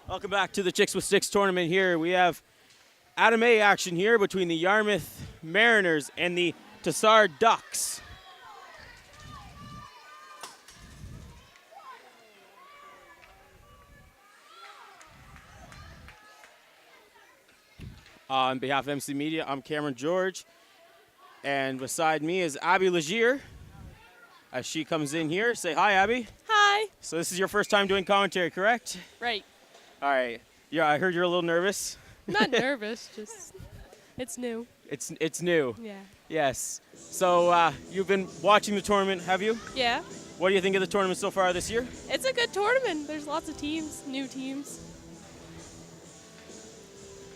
Welcome back to the Chicks with Sticks tournament here. We have Adam A action here between the Yarmouth Mariners and the TASA Ducks. On behalf of MC Media, I'm Cameron George. And beside me is Abby Legier. As she comes in here, say hi, Abby. Hi. So this is your first time doing commentary, correct? Right. All right. Yeah, I heard you're a little nervous. Not nervous, just it's new. It's new. Yeah. Yes. So you've been watching the tournament, have you? Yeah. What do you think of the tournament so far this year? It's a good tournament. There's lots of teams, new teams.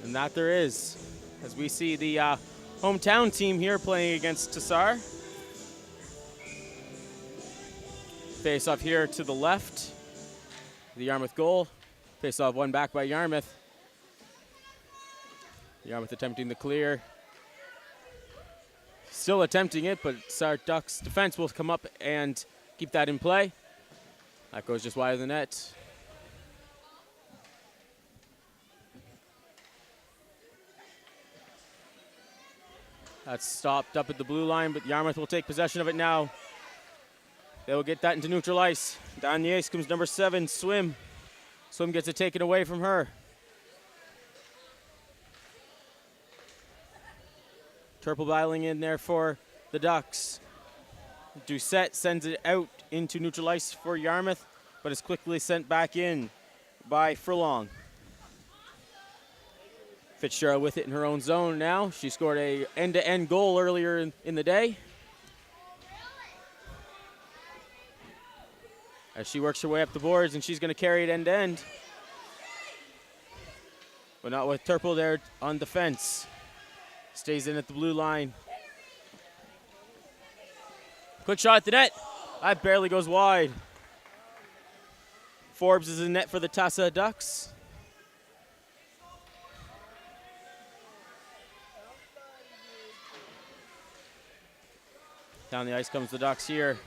And that there is, as we see the hometown team here playing against TASA. Face off here to the left, the Yarmouth goal. Face off one back by Yarmouth. Yarmouth attempting the clear. Still attempting it, but TASA Ducks defense will come up and keep that in play. That goes just wide of the net. That's stopped up at the blue line, but Yarmouth will take possession of it now. They will get that into neutral ice. Down the ice comes number 7, Swim. Swim gets it taken away from her. Turple battling in there for the Ducks. Doucette sends it out into neutral ice for Yarmouth, but is quickly sent back in by Furlong. Fitzgerald with it in her own zone now. She scored a end-to-end goal earlier in the day. As she works her way up the boards, and she's going to carry it end-to-end. But not with Turple there on defense. Stays in at the blue line. Quick shot at the net. That barely goes wide. Forbes is in net for the TASA Ducks. Down the ice comes the Ducks here.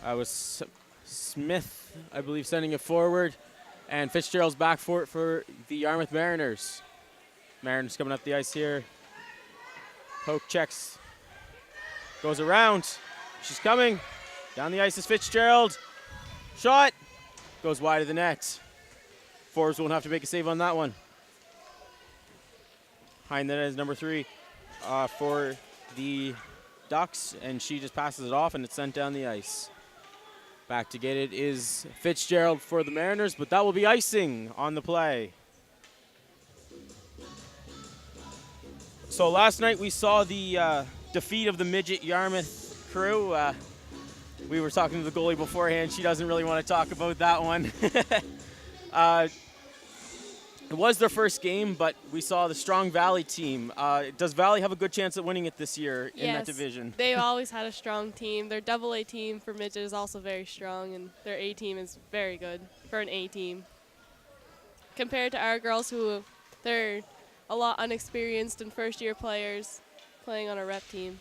I was Smith, I believe, sending it forward. And Fitzgerald's back for it for the Yarmouth Mariners. Mariners coming up the ice here. Poke checks. Goes around. She's coming. Down the ice is Fitzgerald. Shot. Goes wide of the net. Forbes won't have to make a save on that one. Behind that is number 3 for the Ducks. And she just passes it off and it's sent down the ice. Back to get it is Fitzgerald for the Mariners, but that will be icing on the play. So last night we saw the defeat of the midget Yarmouth crew. We were talking to the goalie beforehand. She doesn't really want to talk about that one. It was their first game, but we saw the strong Valley team. Does Valley have a good chance at winning it this year in that division? They've always had a strong team. Their AA team for midget is also very strong, and their A team is very good for an A team. Compared to our girls, who they're a lot unexperienced and first-year players playing on a rep team.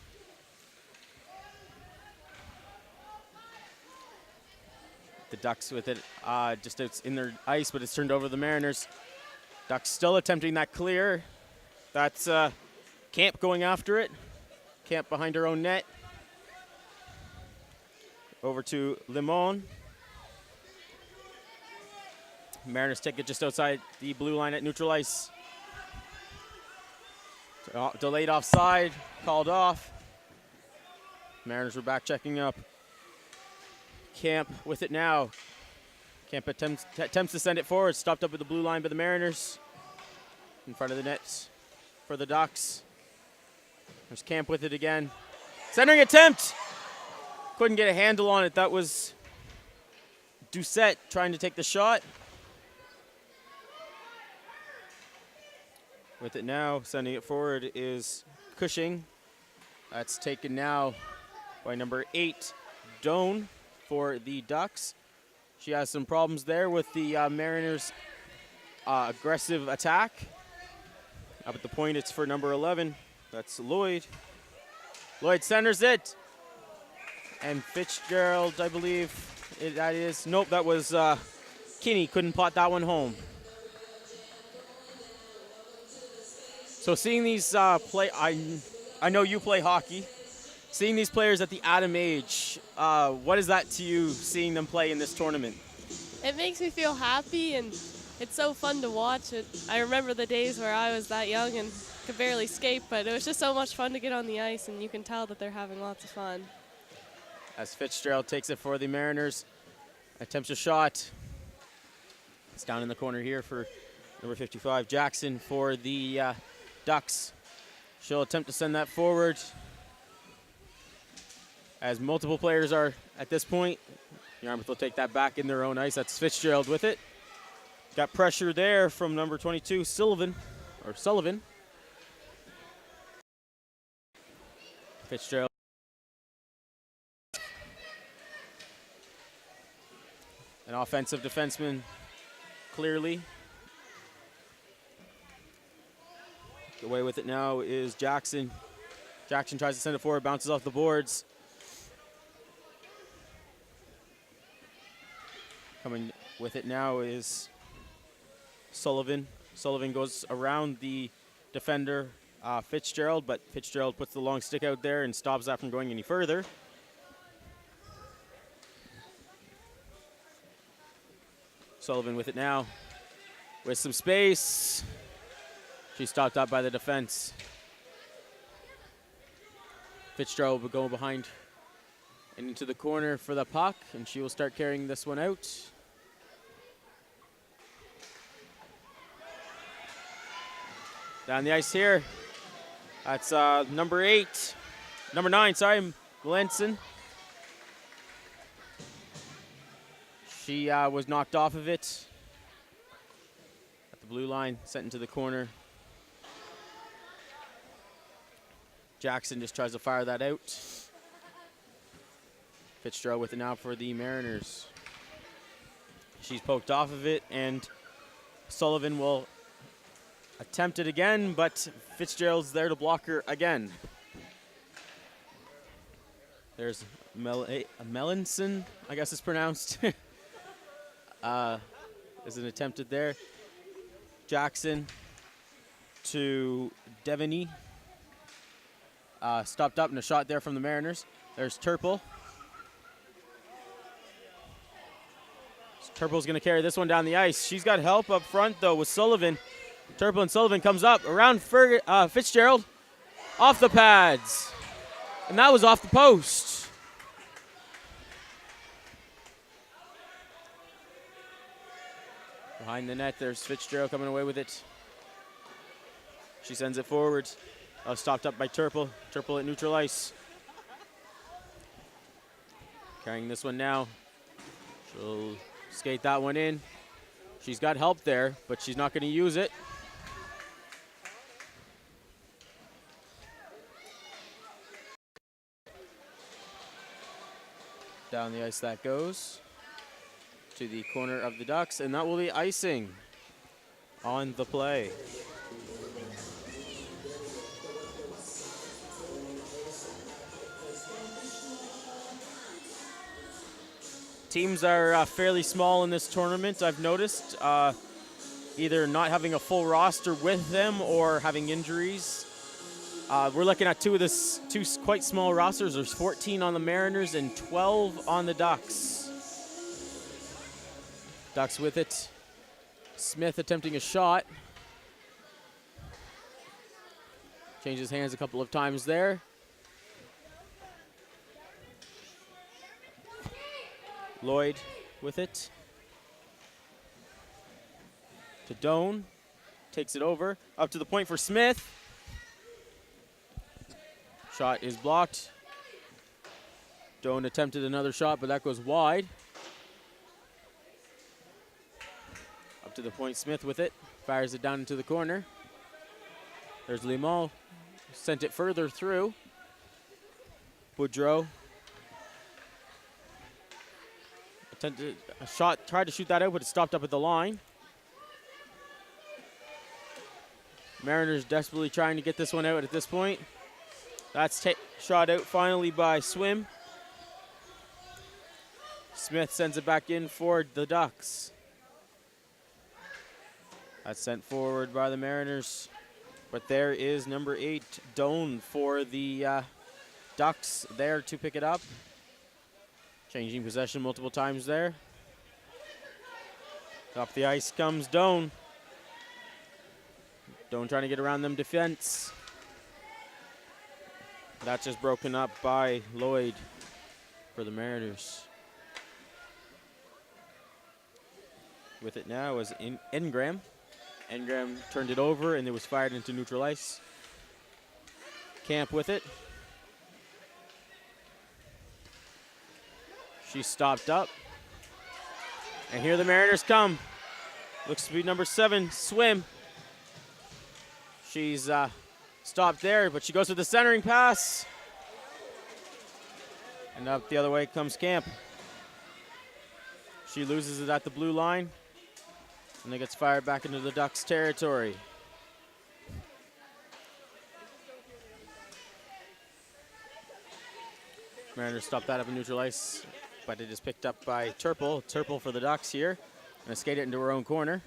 The Ducks with it just it's in their ice, but it's turned over to the Mariners. Ducks still attempting that clear. That's Camp going after it. Camp behind her own net. Over to Limon. Mariners take it just outside the blue line at neutral ice. Delayed offside, called off. Mariners were back checking up. Camp with it now. Camp attempts to send it forward. Stopped up at the blue line by the Mariners. In front of the nets for the Ducks. There's Camp with it again. Centering attempt. Couldn't get a handle on it. That was Doucette trying to take the shot. With it now, sending it forward is Cushing. That's taken now by number 8, Doan, for the Ducks. She has some problems there with the Mariners' aggressive attack. Up at the point, it's for number 11. That's Lloyd. Lloyd centers it. And Fitzgerald, I believe that is. Nope, that was Kinney couldn't pot that one home. So seeing these I know you play hockey. Seeing these players at the Atom age, what is that to you, seeing them play in this tournament? It makes me feel happy, and it's so fun to watch it. I remember the days where I was that young and could barely skate, but it was just so much fun to get on the ice, and you can tell that they're having lots of fun. As Fitzgerald takes it for the Mariners, attempts a shot. It's down in the corner here for number 55, Jackson, for the Ducks. She'll attempt to send that forward. As multiple players are at this point, Yarmouth will take that back in their own ice. That's Fitzgerald with it. Got pressure there from number 22, Sullivan. Fitzgerald. An offensive defenseman, clearly. Away with it now is Jackson. Jackson tries to send it forward, bounces off the boards. Coming with it now is Sullivan. Sullivan goes around the defender, Fitzgerald, but Fitzgerald puts the long stick out there and stops that from going any further. Sullivan with it now, with some space. She's stopped up by the defense. Fitzgerald will go behind and into the corner for the puck, and she will start carrying this one out. Down the ice here. That's number 9, Glenson. She was knocked off of it at the blue line, sent into the corner. Jackson just tries to fire that out. Fitzgerald with it now for the Mariners. She's poked off of it, and Sullivan will attempt it again, but Fitzgerald's there to block her again. There's Melanson, I guess it's pronounced. Is an attempted there. Jackson to Devaney. Stopped up and a shot there from the Mariners. There's Turple. Turple's going to carry this one down the ice. She's got help up front, though, with Sullivan. Turple and Sullivan comes up around Fitzgerald. Off the pads. And that was off the post. Behind the net, there's Fitzgerald coming away with it. She sends it forward. Stopped up by Turple. Turple at neutral ice. Carrying this one now. She'll skate that one in. She's got help there, but she's not going to use it. Down the ice that goes to the corner of the Ducks, and that will be icing on the play. Teams are fairly small in this tournament, I've noticed. Either not having a full roster with them or having injuries. We're looking at two quite small rosters. There's 14 on the Mariners and 12 on the Ducks. Ducks with it. Smith attempting a shot. Changes hands a couple of times there. Lloyd with it. To Doan. Takes it over. Up to the point for Smith. Shot is blocked. Doan attempted another shot, but that goes wide. Up to the point, Smith with it. Fires it down into the corner. There's Limon. Sent it further through. Boudreau. Attempted a shot, tried to shoot that out, but it stopped up at the line. Mariners desperately trying to get this one out at this point. That's shot out finally by Swim. Smith sends it back in for the Ducks. That's sent forward by the Mariners. But there is number 8, Doan, for the Ducks there to pick it up. Changing possession multiple times there. Up the ice comes Doan. Doan trying to get around them defense. That's just broken up by Lloyd for the Mariners. With it now was Engram. Engram turned it over and it was fired into neutral ice. Camp with it. She stopped up. And here the Mariners come. Looks to be number 7, Swim. She's stopped there, but she goes with the centering pass. And up the other way comes Camp. She loses it at the blue line. And it gets fired back into the Ducks' territory. Mariners stop that up in neutral ice, but it is picked up by Turple. Turple for the Ducks here. Gonna skate it into her own corner.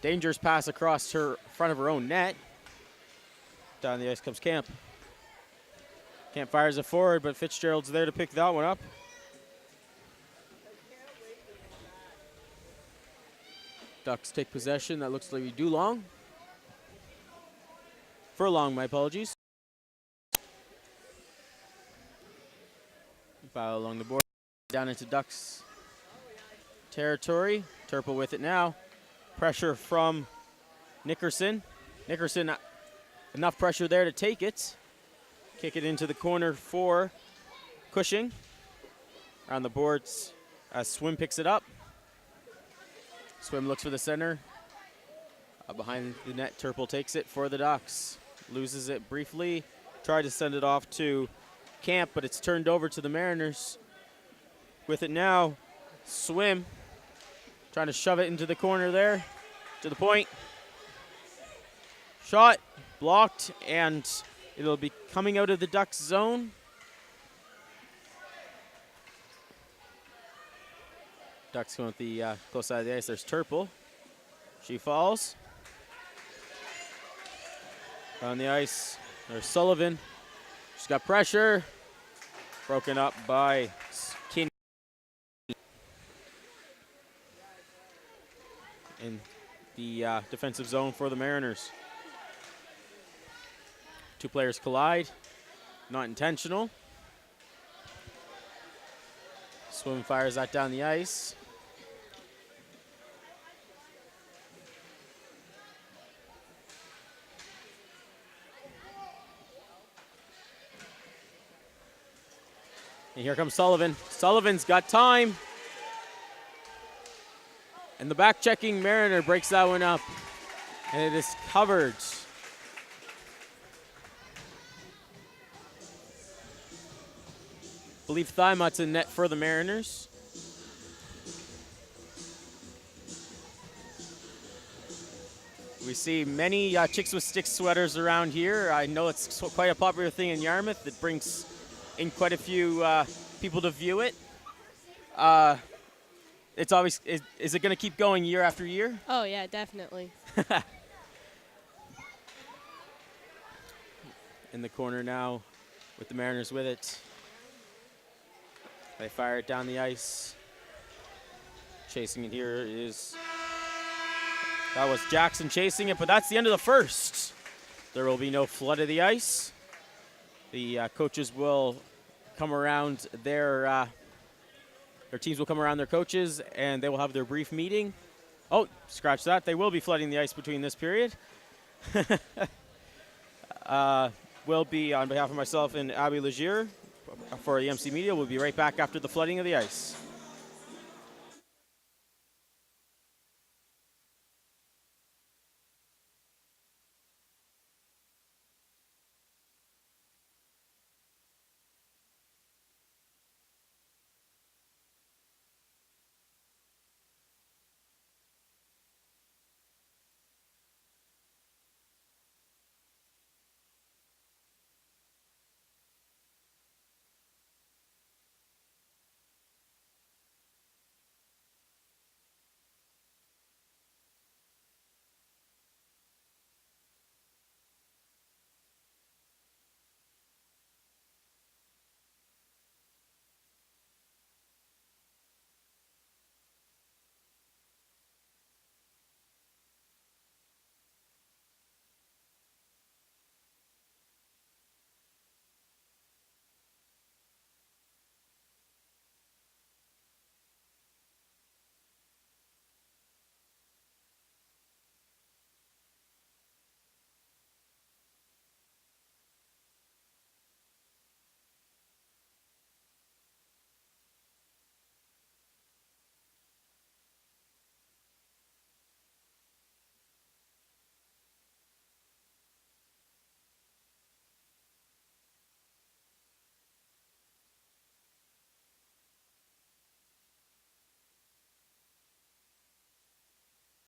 Dangerous pass across her front of her own net. Down the ice comes Camp. Camp fires it forward, but Fitzgerald's there to pick that one up. Ducks take possession. That looks like Dulong. Furlong, my apologies. Foul along the board. Down into Ducks territory. Turple with it now. Pressure from Nickerson. Nickerson, enough pressure there to take it. Kick it into the corner for Cushing. On the boards, Swim picks it up. Swim looks for the center. Behind the net, Turple takes it for the Ducks. Loses it briefly. Tried to send it off to Camp, but it's turned over to the Mariners. With it now, Swim. Trying to shove it into the corner there. To the point. Shot. Blocked. And it'll be coming out of the Ducks zone. Ducks going with the close side of the ice. There's Turple. She falls. On the ice, there's Sullivan. She's got pressure. Broken up by King. In the defensive zone for the Mariners. Two players collide. Not intentional. Swim fires that down the ice. And here comes Sullivan. Sullivan's got time. And the back-checking Mariner breaks that one up. And it is covered. I believe Thighmut's in net for the Mariners. We see many Chicks with Sticks sweaters around here. I know it's quite a popular thing in Yarmouth. It brings in quite a few people to view it. It's always is it going to keep going year after year? Oh yeah, definitely. In the corner now, with the Mariners with it. They fire it down the ice. Chasing it here is that was Jackson chasing it, but that's the end of the first. There will be no flood of the ice. The coaches will come around their teams will come around their coaches, and they will have their brief meeting. Oh, scratch that. They will be flooding the ice between this period. Will be, on behalf of myself and Abby Legier for EMC Media, we'll be right back after the flooding of the ice.